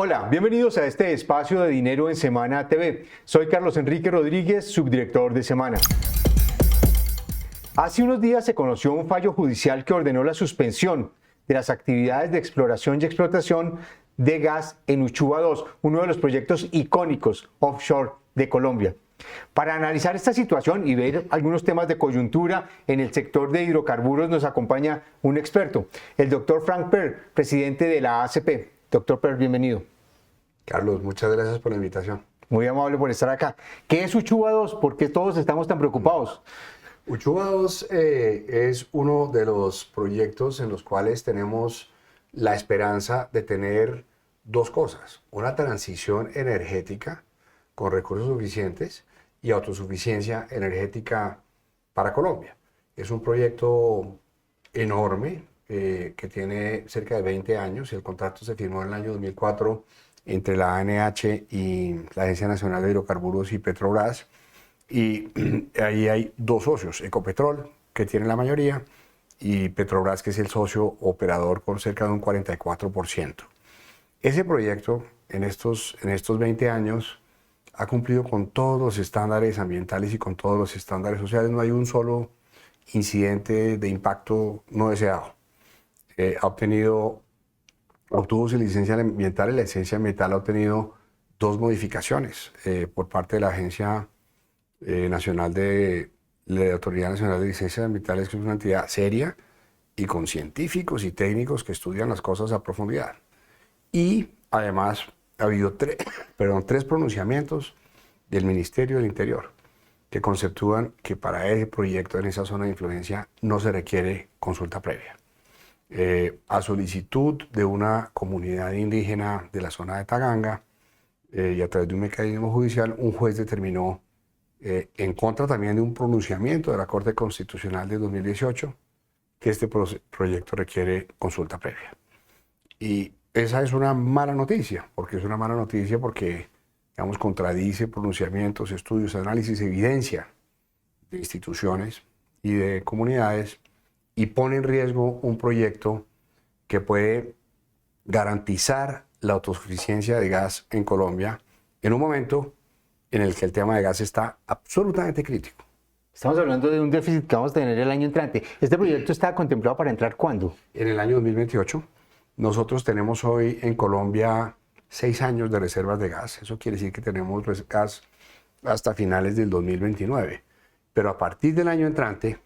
Hola, bienvenidos a este espacio de Dinero en Semana TV. Soy Carlos Enrique Rodríguez, subdirector de Semana. Hace unos días se conoció un fallo judicial que ordenó la suspensión de las actividades de exploración y explotación de gas en Uchuva 2, uno de los proyectos icónicos offshore de Colombia. Para analizar esta situación y ver algunos temas de coyuntura en el sector de hidrocarburos nos acompaña un experto, el doctor Frank Per, presidente de la ACP. Doctor Per, bienvenido. Carlos, muchas gracias por la invitación. Muy amable por estar acá. ¿Qué es Uchuva 2? ¿Por qué todos estamos tan preocupados? Uchuva 2 es uno de los proyectos en los cuales tenemos la esperanza de tener dos cosas. Una transición energética con recursos suficientes y autosuficiencia energética para Colombia. Es un proyecto enorme que tiene cerca de 20 años. El contrato se firmó en el año 2004 entre la ANH y la Agencia Nacional de Hidrocarburos y Petrobras. Y ahí hay dos socios, Ecopetrol, que tiene la mayoría, y Petrobras, que es el socio operador con cerca de un 44%. Ese proyecto, en estos 20 años, ha cumplido con todos los estándares ambientales y con todos los estándares sociales. No hay un solo incidente de impacto no deseado. Obtuvo su licencia ambiental y la licencia ambiental ha obtenido dos modificaciones por parte de la Agencia Nacional de la Autoridad Nacional de Licencias Ambientales, que es una entidad seria y con científicos y técnicos que estudian las cosas a profundidad. Y además ha habido tres pronunciamientos del Ministerio del Interior que conceptúan que para ese proyecto en esa zona de influencia no se requiere consulta previa. A solicitud de una comunidad indígena de la zona de Taganga y a través de un mecanismo judicial, un juez determinó, en contra también de un pronunciamiento de la Corte Constitucional de 2018, que este proyecto requiere consulta previa. Y esa es una mala noticia, porque digamos, contradice pronunciamientos, estudios, análisis, evidencia de instituciones y de comunidades y pone en riesgo un proyecto que puede garantizar la autosuficiencia de gas en Colombia en un momento en el que el tema de gas está absolutamente crítico. Estamos hablando de un déficit que vamos a tener el año entrante. ¿Este proyecto está contemplado para entrar cuándo? En el año 2028. Nosotros tenemos hoy en Colombia 6 años de reservas de gas. Eso quiere decir que tenemos gas hasta finales del 2029. Pero a partir del año entrante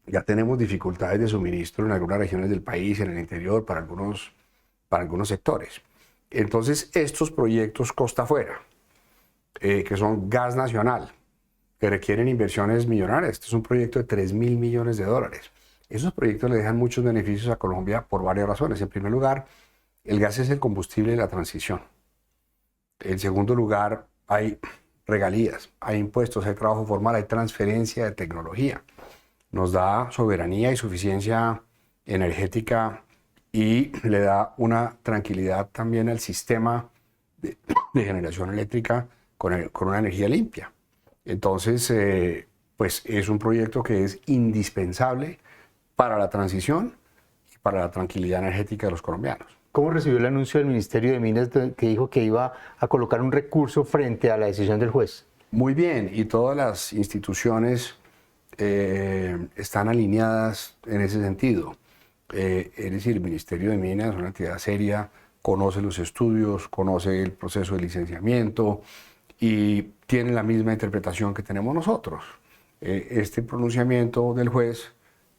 ya tenemos dificultades de suministro en algunas regiones del país, en el interior, para algunos sectores. Entonces, estos proyectos costa afuera, que son gas nacional, que requieren inversiones millonarias. Este es un proyecto de $3.000 millones. Esos proyectos le dejan muchos beneficios a Colombia por varias razones. En primer lugar, el gas es el combustible de la transición. En segundo lugar, hay regalías, hay impuestos, hay trabajo formal, hay transferencia de tecnología. Nos da soberanía y suficiencia energética y le da una tranquilidad también al sistema de generación eléctrica con una energía limpia. Entonces, pues es un proyecto que es indispensable para la transición y para la tranquilidad energética de los colombianos. ¿Cómo recibió el anuncio del Ministerio de Minas que dijo que iba a colocar un recurso frente a la decisión del juez? Muy bien, y todas las instituciones están alineadas en ese sentido. Es decir, el Ministerio de Minas es una entidad seria, conoce los estudios, conoce el proceso de licenciamiento y tiene la misma interpretación que tenemos nosotros. Este pronunciamiento del juez,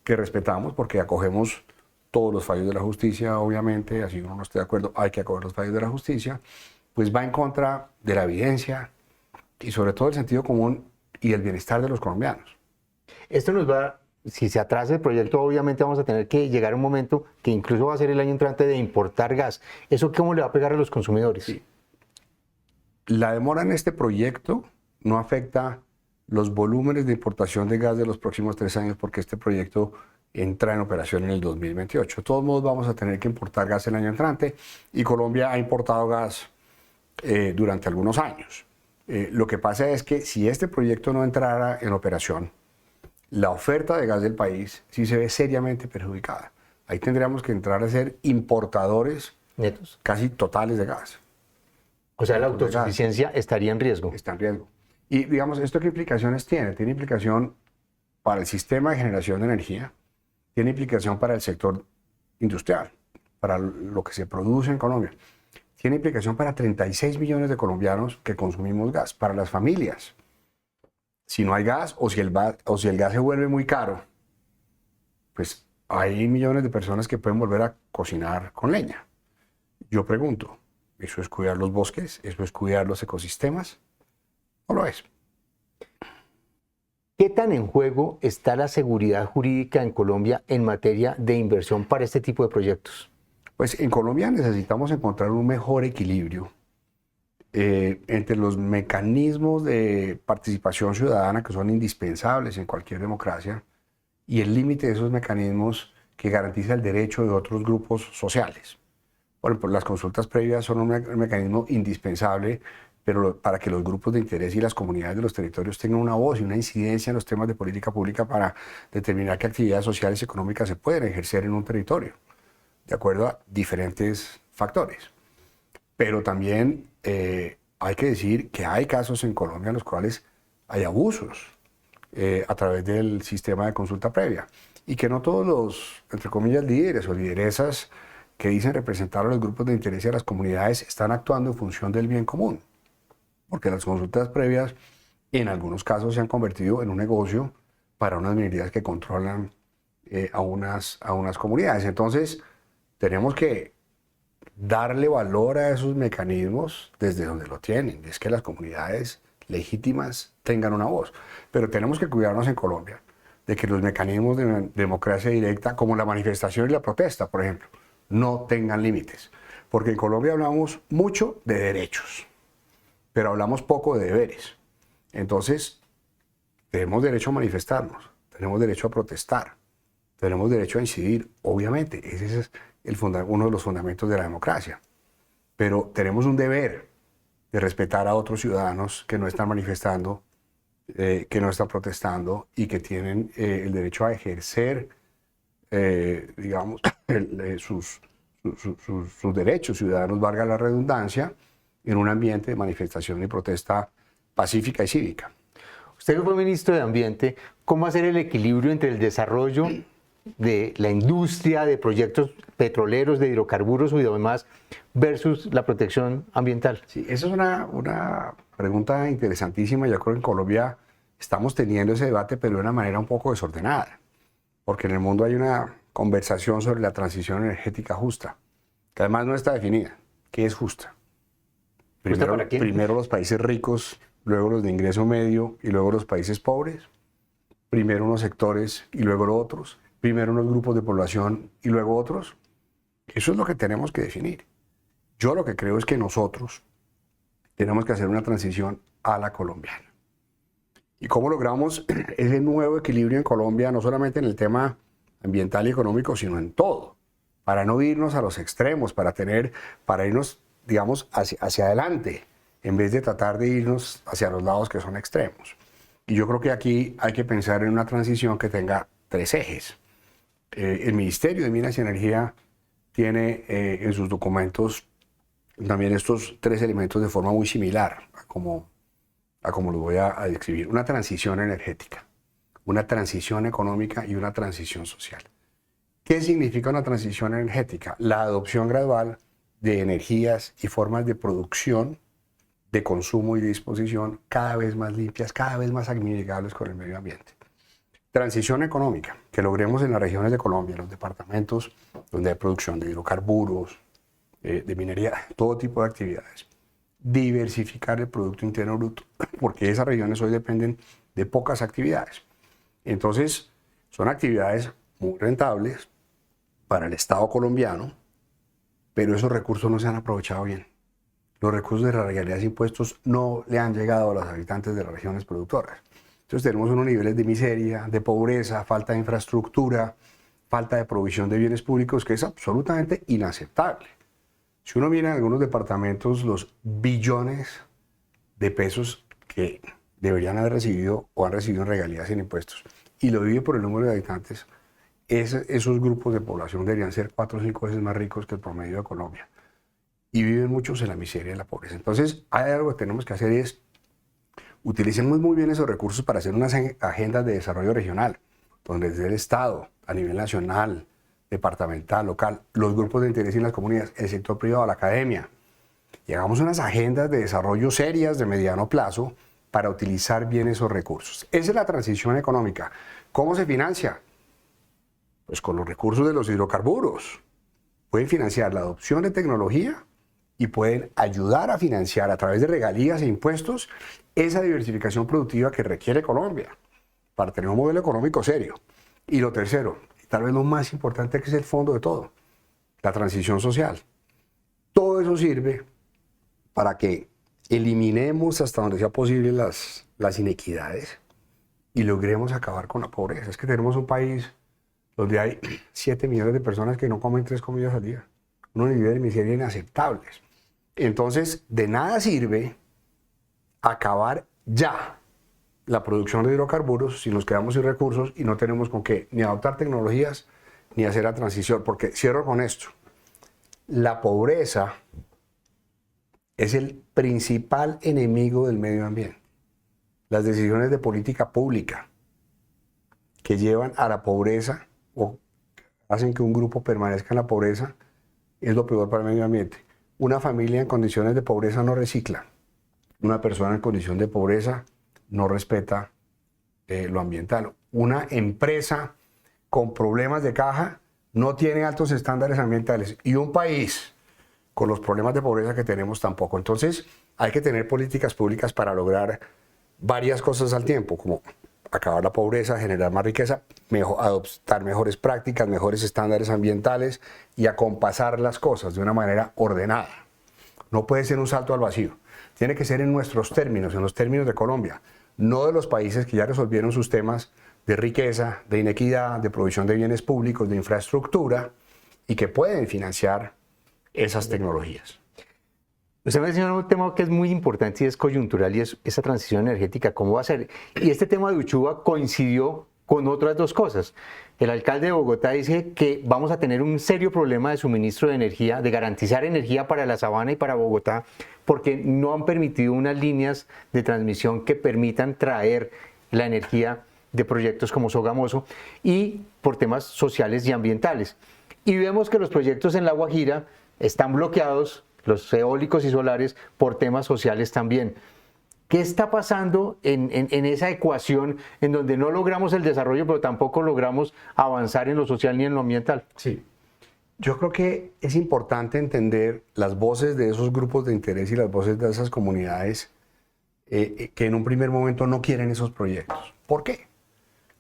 que respetamos porque acogemos todos los fallos de la justicia, obviamente, así uno no esté de acuerdo, hay que acoger los fallos de la justicia, pues va en contra de la evidencia y sobre todo el sentido común y el bienestar de los colombianos. Esto nos va, si se atrasa el proyecto, obviamente vamos a tener que llegar a un momento que incluso va a ser el año entrante de importar gas. ¿Eso cómo le va a pegar a los consumidores? Sí. La demora en este proyecto no afecta los volúmenes de importación de gas de los próximos 3 años porque este proyecto entra en operación en el 2028. De todos modos vamos a tener que importar gas el año entrante y Colombia ha importado gas durante algunos años. Lo que pasa es que si este proyecto no entrara en operación, la oferta de gas del país sí se ve seriamente perjudicada. Ahí tendríamos que entrar a ser importadores netos, casi totales de gas. O sea, la de gas. autosuficiencia estaría en riesgo. Está en riesgo. Y digamos, ¿esto qué implicaciones tiene? Tiene implicación para el sistema de generación de energía, tiene implicación para el sector industrial, para lo que se produce en Colombia. Tiene implicación para 36 millones de colombianos que consumimos gas, para las familias. Si no hay gas o si el gas se vuelve muy caro, pues hay millones de personas que pueden volver a cocinar con leña. Yo pregunto, ¿eso es cuidar los bosques? ¿Eso es cuidar los ecosistemas? No lo es. ¿Qué tan en juego está la seguridad jurídica en Colombia en materia de inversión para este tipo de proyectos? Pues en Colombia necesitamos encontrar un mejor equilibrio entre los mecanismos de participación ciudadana que son indispensables en cualquier democracia y el límite de esos mecanismos que garantiza el derecho de otros grupos sociales. Por ejemplo, las consultas previas son un mecanismo indispensable, pero para que los grupos de interés y las comunidades de los territorios tengan una voz y una incidencia en los temas de política pública para determinar qué actividades sociales y económicas se pueden ejercer en un territorio, de acuerdo a diferentes factores. Pero también hay que decir que hay casos en Colombia en los cuales hay abusos a través del sistema de consulta previa y que no todos los, entre comillas, líderes o lideresas que dicen representar a los grupos de interés y a las comunidades están actuando en función del bien común. Porque las consultas previas en algunos casos se han convertido en un negocio para unas minorías que controlan a unas comunidades. Entonces, tenemos que darle valor a esos mecanismos desde donde lo tienen. Es que las comunidades legítimas tengan una voz. Pero tenemos que cuidarnos en Colombia de que los mecanismos de democracia directa, como la manifestación y la protesta, por ejemplo, no tengan límites. Porque en Colombia hablamos mucho de derechos, pero hablamos poco de deberes. Entonces, tenemos derecho a manifestarnos, tenemos derecho a protestar, tenemos derecho a incidir, obviamente, ese es uno de los fundamentos de la democracia. Pero tenemos un deber de respetar a otros ciudadanos que no están manifestando, que no están protestando y que tienen el derecho a ejercer, digamos, sus derechos ciudadanos, valga la redundancia, en un ambiente de manifestación y protesta pacífica y cívica. Usted que fue ministro de Ambiente, ¿cómo hacer el equilibrio entre el desarrollo de la industria, de proyectos petroleros, de hidrocarburos y demás, versus la protección ambiental? Sí, esa es una pregunta interesantísima. Yo creo que en Colombia estamos teniendo ese debate, pero de una manera un poco desordenada, porque en el mundo hay una conversación sobre la transición energética justa, que además no está definida. ¿Qué es justa? Primero los países ricos, luego los de ingreso medio y luego los países pobres. Primero unos sectores y luego los otros. Primero unos grupos de población y luego otros. Eso es lo que tenemos que definir. Yo lo que creo es que nosotros tenemos que hacer una transición a la colombiana. ¿Y cómo logramos ese nuevo equilibrio en Colombia, no solamente en el tema ambiental y económico, sino en todo? Para no irnos a los extremos, para irnos, digamos, hacia adelante, en vez de tratar de irnos hacia los lados que son extremos. Y yo creo que aquí hay que pensar en una transición que tenga tres ejes. El Ministerio de Minas y Energía tiene en sus documentos también estos tres elementos de forma muy similar a como lo voy a describir. Una transición energética, una transición económica y una transición social. ¿Qué significa una transición energética? La adopción gradual de energías y formas de producción, de consumo y de disposición cada vez más limpias, cada vez más amigables con el medio ambiente. Transición económica, que logremos en las regiones de Colombia, en los departamentos donde hay producción de hidrocarburos, de minería, todo tipo de actividades. Diversificar el Producto Interno Bruto, porque esas regiones hoy dependen de pocas actividades. Entonces, son actividades muy rentables para el Estado colombiano, pero esos recursos no se han aprovechado bien. Los recursos de las regalías e impuestos no le han llegado a los habitantes de las regiones productoras. Entonces tenemos unos niveles de miseria, de pobreza, falta de infraestructura, falta de provisión de bienes públicos que es absolutamente inaceptable. Si uno mira en algunos departamentos los billones de pesos que deberían haber recibido o han recibido en regalías y en impuestos y lo divide por el número de habitantes, esos grupos de población deberían ser 4 o 5 veces más ricos que el promedio de Colombia. y viven muchos en la miseria y en la pobreza. Entonces, hay algo que tenemos que hacer es utilicemos muy bien esos recursos para hacer unas agendas de desarrollo regional, donde desde el Estado, a nivel nacional, departamental, local, los grupos de interés y las comunidades, el sector privado, la academia, y hagamos unas agendas de desarrollo serias de mediano plazo para utilizar bien esos recursos. Esa es la transición económica. ¿Cómo se financia? Pues con los recursos de los hidrocarburos. Pueden financiar la adopción de tecnología y pueden ayudar a financiar a través de regalías e impuestos esa diversificación productiva que requiere Colombia para tener un modelo económico serio. Y lo tercero, y tal vez lo más importante, que es el fondo de todo, la transición social. Todo eso sirve para que eliminemos hasta donde sea posible las inequidades y logremos acabar con la pobreza. Es que tenemos un país donde hay 7 millones de personas que no comen 3 comidas al día, unos niveles de miseria inaceptables. Entonces, de nada sirve acabar ya la producción de hidrocarburos si nos quedamos sin recursos y no tenemos con qué ni adoptar tecnologías ni hacer la transición. Porque cierro con esto, la pobreza es el principal enemigo del medio ambiente. Las decisiones de política pública que llevan a la pobreza o hacen que un grupo permanezca en la pobreza es lo peor para el medio ambiente. Una familia en condiciones de pobreza no recicla. Una persona en condición de pobreza no respeta lo ambiental. Una empresa con problemas de caja no tiene altos estándares ambientales. Y un país con los problemas de pobreza que tenemos tampoco. Entonces hay que tener políticas públicas para lograr varias cosas al tiempo, como acabar la pobreza, generar más riqueza, adoptar mejores prácticas, mejores estándares ambientales y acompasar las cosas de una manera ordenada. No puede ser un salto al vacío. Tiene que ser en nuestros términos, en los términos de Colombia, no de los países que ya resolvieron sus temas de riqueza, de inequidad, de provisión de bienes públicos, de infraestructura y que pueden financiar esas tecnologías. Usted mencionó un tema que es muy importante y es coyuntural y es esa transición energética, ¿cómo va a ser? Y este tema de Uchuva coincidió con otras dos cosas. El alcalde de Bogotá dice que vamos a tener un serio problema de suministro de energía, de garantizar energía para la Sabana y para Bogotá, porque no han permitido unas líneas de transmisión que permitan traer la energía de proyectos como Sogamoso y por temas sociales y ambientales. Y vemos que los proyectos en La Guajira están bloqueados, los eólicos y solares, por temas sociales también. ¿Qué está pasando en esa ecuación en donde no logramos el desarrollo, pero tampoco logramos avanzar en lo social ni en lo ambiental? Sí. Yo creo que es importante entender las voces de esos grupos de interés y las voces de esas comunidades que en un primer momento no quieren esos proyectos. ¿Por qué?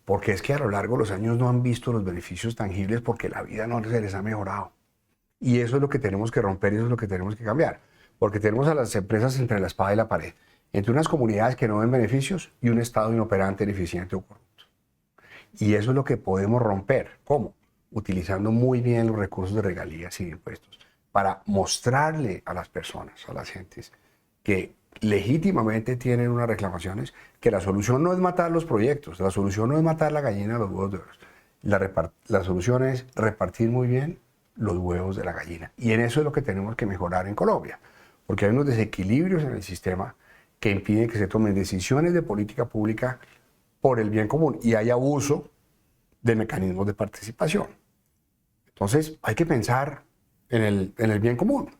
Porque es que a lo largo de los años no han visto los beneficios tangibles porque la vida no se les ha mejorado. Y eso es lo que tenemos que romper y eso es lo que tenemos que cambiar. Porque tenemos a las empresas entre la espada y la pared. Entre unas comunidades que no ven beneficios y un Estado inoperante, ineficiente o corrupto. Y eso es lo que podemos romper. ¿Cómo? Utilizando muy bien los recursos de regalías y de impuestos para mostrarle a las personas, a las gentes que legítimamente tienen unas reclamaciones, que la solución no es matar los proyectos, la solución no es matar la gallina de los huevos de oro. La solución es repartir muy bien los huevos de la gallina. Y en eso es lo que tenemos que mejorar en Colombia, porque hay unos desequilibrios en el sistema que impiden que se tomen decisiones de política pública por el bien común y hay abuso de mecanismos de participación. Entonces hay que pensar en el bien común.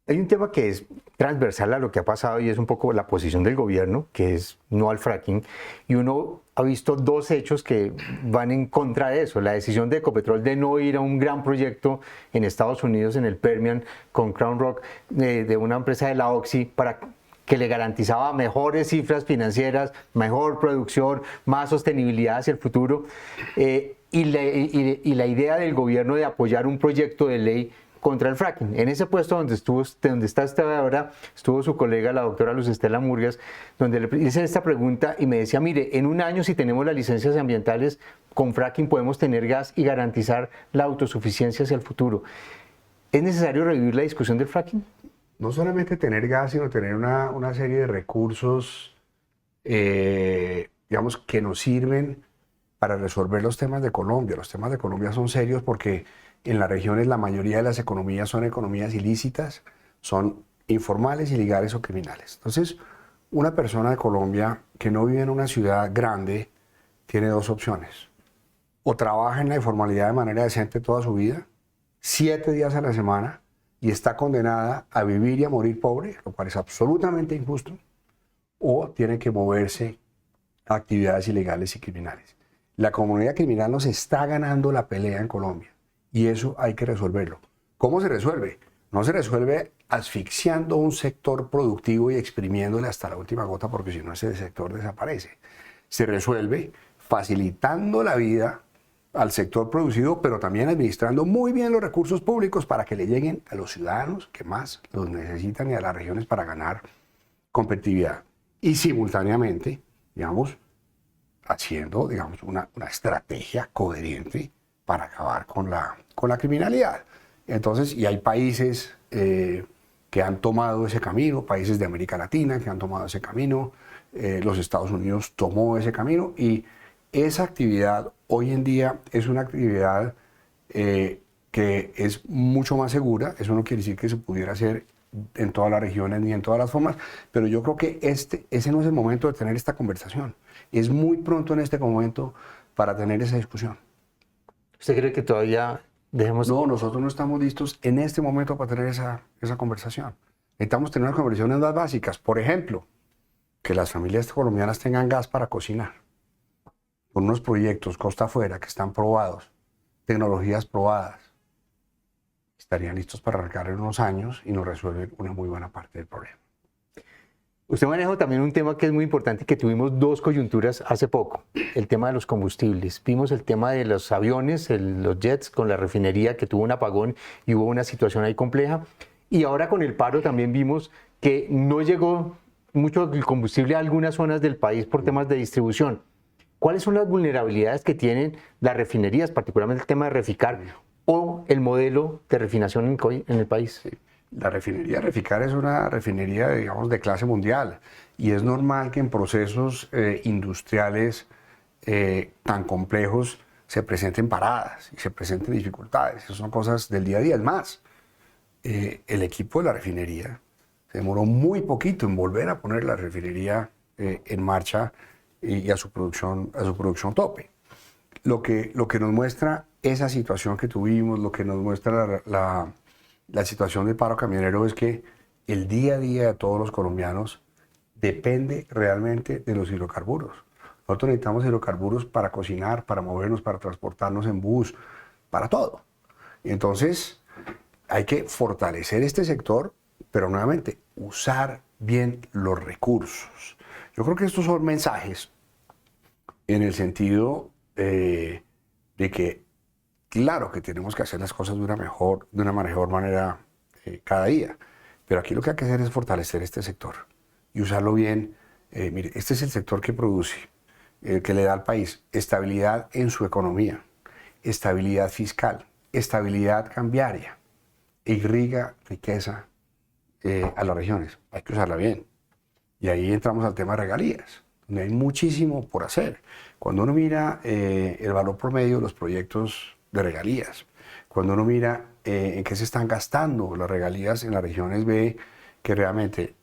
Hay un tema que es transversal a lo que ha pasado y es un poco la posición del gobierno, que es no al fracking, y uno ha visto dos hechos que van en contra de eso. La decisión de Ecopetrol de no ir a un gran proyecto en Estados Unidos, en el Permian, con Crown Rock, de una empresa de la Oxy, para que le garantizaba mejores cifras financieras, mejor producción, más sostenibilidad hacia el futuro, y la idea del gobierno de apoyar un proyecto de ley contra el fracking. En ese puesto donde está usted ahora, estuvo su colega, la doctora Luz Estela Murgas, donde le hice esta pregunta y me decía, mire, en un año si tenemos las licencias ambientales con fracking podemos tener gas y garantizar la autosuficiencia hacia el futuro. ¿Es necesario revivir la discusión del fracking? No solamente tener gas, sino tener una serie de recursos, digamos, que nos sirven para resolver los temas de Colombia. Los temas de Colombia son serios porque En las regiones la mayoría de las economías son economías ilícitas, son informales, ilegales o criminales. Entonces, una persona de Colombia que no vive en una ciudad grande tiene dos opciones. O trabaja en la informalidad de manera decente toda su vida, 7 días a la semana, y está condenada a vivir y a morir pobre, lo cual es absolutamente injusto, o tiene que moverse a actividades ilegales y criminales. La comunidad criminal nos está ganando la pelea en Colombia y eso hay que resolverlo. ¿Cómo se resuelve? No se resuelve asfixiando un sector productivo y exprimiéndole hasta la última gota, porque si no ese sector desaparece. Se resuelve facilitando la vida al sector producido, pero también administrando muy bien los recursos públicos para que le lleguen a los ciudadanos que más los necesitan y a las regiones para ganar competitividad. Y simultáneamente, digamos, haciendo, digamos, una estrategia coherente para acabar con la criminalidad. Entonces, y hay países que han tomado ese camino, países de América Latina que han tomado ese camino, los Estados Unidos tomó ese camino y esa actividad hoy en día es una actividad que es mucho más segura. Eso no quiere decir que se pudiera hacer en todas las regiones ni en todas las formas, pero yo creo que ese no es el momento de tener esta conversación. Es muy pronto en este momento para tener esa discusión. ¿Usted cree que todavía dejemos...? No, nosotros no estamos listos en este momento para tener esa conversación. Necesitamos tener unas conversaciones más básicas. Por ejemplo, que las familias colombianas tengan gas para cocinar. Con unos proyectos costa afuera que están probados, tecnologías probadas, estarían listos para arrancar en unos años y nos resuelven una muy buena parte del problema. Usted maneja también un tema que es muy importante y que tuvimos dos coyunturas hace poco, el tema de los combustibles. Vimos el tema de los aviones, los jets con la refinería que tuvo un apagón y hubo una situación ahí compleja. Y ahora con el paro también vimos que no llegó mucho el combustible a algunas zonas del país por temas de distribución. ¿Cuáles son las vulnerabilidades que tienen las refinerías, particularmente el tema de Reficar o el modelo de refinación en el país? Sí. La refinería Reficar es una refinería, digamos, de clase mundial y es normal que en procesos industriales tan complejos se presenten paradas y se presenten dificultades. Esas son cosas del día a día. Es más, el equipo de la refinería se demoró muy poquito en volver a poner la refinería en marcha y a su producción tope. Lo que nos muestra esa situación que tuvimos, lo que nos muestra la situación del paro camionero es que el día a día de todos los colombianos depende realmente de los hidrocarburos. Nosotros necesitamos hidrocarburos para cocinar, para movernos, para transportarnos en bus, para todo. Y entonces hay que fortalecer este sector, pero nuevamente usar bien los recursos. Yo creo que estos son mensajes en el sentido de que claro que tenemos que hacer las cosas de una mejor manera cada día, pero aquí lo que hay que hacer es fortalecer este sector y usarlo bien. Mire, este es el sector que produce, que le da al país estabilidad en su economía, estabilidad fiscal, estabilidad cambiaria, e irriga riqueza a las regiones. Hay que usarla bien. Y ahí entramos al tema de regalías, donde hay muchísimo por hacer. Cuando uno mira el valor promedio de los proyectos de regalías, cuando uno mira en qué se están gastando las regalías en las regiones, ve que realmente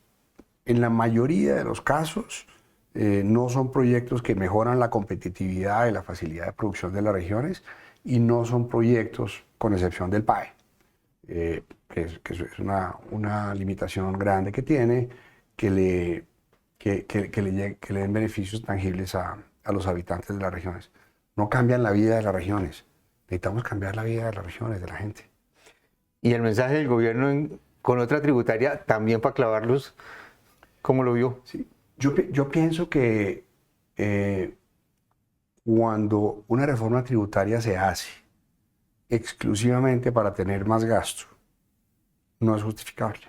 en la mayoría de los casos no son proyectos que mejoran la competitividad y la facilidad de producción de las regiones y no son proyectos, con excepción del PAE, que es una limitación grande que tiene, que le den beneficios tangibles a los habitantes de las regiones. No cambian la vida de las regiones. Necesitamos cambiar la vida de las regiones, de la gente. Y el mensaje del gobierno con otra tributaria, también para clavarlos, ¿cómo lo vio? Sí. Yo pienso que cuando una reforma tributaria se hace exclusivamente para tener más gasto, no es justificable.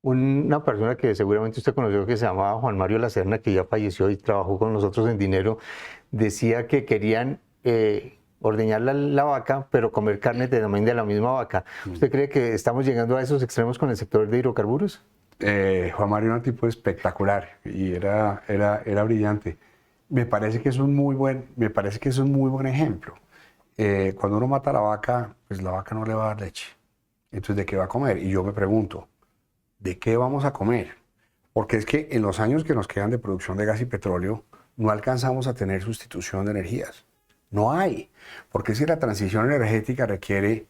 Una persona que seguramente usted conoció que se llamaba Juan Mario Lacerna, que ya falleció y trabajó con nosotros en Dinero, decía que querían ordeñar la vaca, pero comer carne también de la misma vaca. ¿Usted cree que estamos llegando a esos extremos con el sector de hidrocarburos? Juan Mario era un tipo espectacular y era brillante. Me parece que es un muy buen ejemplo. cuando uno mata a la vaca, pues la vaca no le va a dar leche. Entonces, ¿de qué va a comer? Y yo me pregunto, ¿de qué vamos a comer? Porque es que en los años que nos quedan de producción de gas y petróleo, no alcanzamos a tener sustitución de energías. No hay. Porque si la transición energética requiere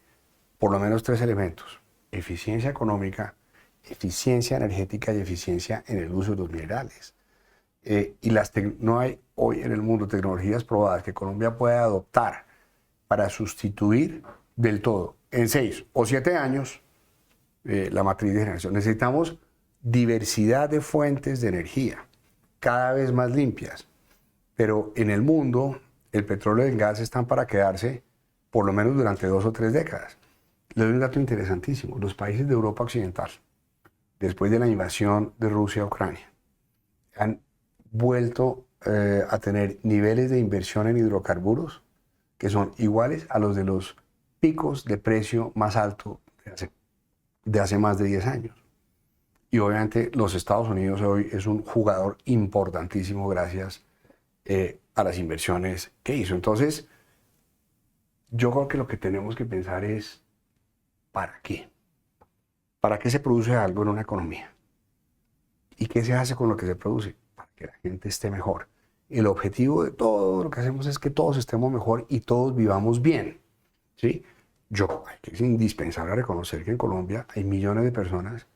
por lo menos 3 elementos: eficiencia económica, eficiencia energética y eficiencia en el uso de los minerales. No hay hoy en el mundo tecnologías probadas que Colombia pueda adoptar para sustituir del todo en 6 o 7 años la matriz de generación. Necesitamos diversidad de fuentes de energía, cada vez más limpias. Pero en el mundo, el petróleo y el gas están para quedarse por lo menos durante 2 o 3 décadas. Le doy un dato interesantísimo. Los países de Europa Occidental, después de la invasión de Rusia a Ucrania, han vuelto a tener niveles de inversión en hidrocarburos que son iguales a los de los picos de precio más alto de hace más de 10 años. Y obviamente los Estados Unidos hoy es un jugador importantísimo gracias a las inversiones que hizo. Entonces, yo creo que lo que tenemos que pensar es, ¿para qué? ¿Para qué se produce algo en una economía? ¿Y qué se hace con lo que se produce? Para que la gente esté mejor. El objetivo de todo lo que hacemos es que todos estemos mejor y todos vivamos bien, ¿sí? Es indispensable reconocer que en Colombia hay millones de personas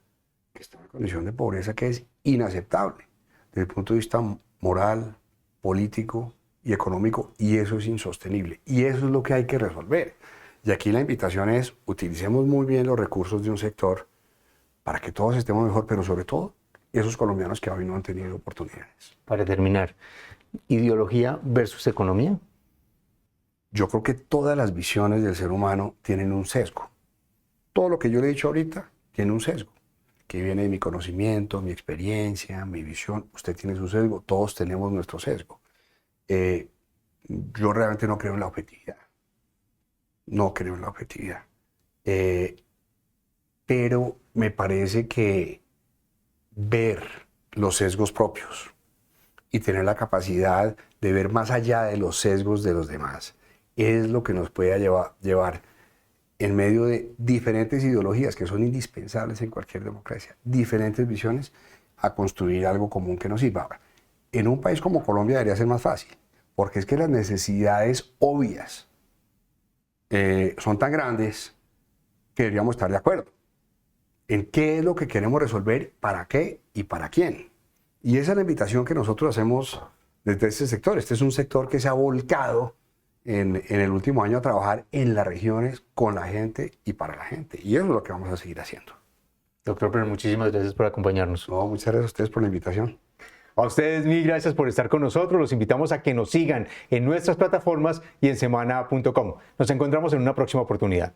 que están en condición de pobreza que es inaceptable desde el punto de vista moral, político y económico, y eso es insostenible. Y eso es lo que hay que resolver. Y aquí la invitación es, utilicemos muy bien los recursos de un sector para que todos estemos mejor, pero sobre todo esos colombianos que hoy no han tenido oportunidades. Para terminar, ¿ideología versus economía? Yo creo que todas las visiones del ser humano tienen un sesgo. Todo lo que yo le he dicho ahorita tiene un sesgo, que viene de mi conocimiento, mi experiencia, mi visión. Usted tiene su sesgo, todos tenemos nuestro sesgo. Yo realmente no creo en la objetividad. No creo en la objetividad. Pero me parece que ver los sesgos propios y tener la capacidad de ver más allá de los sesgos de los demás es lo que nos puede llevar en medio de diferentes ideologías que son indispensables en cualquier democracia, diferentes visiones, a construir algo común que nos sirva. Ahora, en un país como Colombia debería ser más fácil, porque es que las necesidades obvias son tan grandes que deberíamos estar de acuerdo en qué es lo que queremos resolver, para qué y para quién. Y esa es la invitación que nosotros hacemos desde este sector. Este es un sector que se ha volcado en el último año a trabajar en las regiones, con la gente y para la gente. Y eso es lo que vamos a seguir haciendo. Doctor Pérez, muchísimas gracias por acompañarnos. No, muchas gracias a ustedes por la invitación. A ustedes mil gracias por estar con nosotros. Los invitamos a que nos sigan en nuestras plataformas y en semana.com. Nos encontramos en una próxima oportunidad.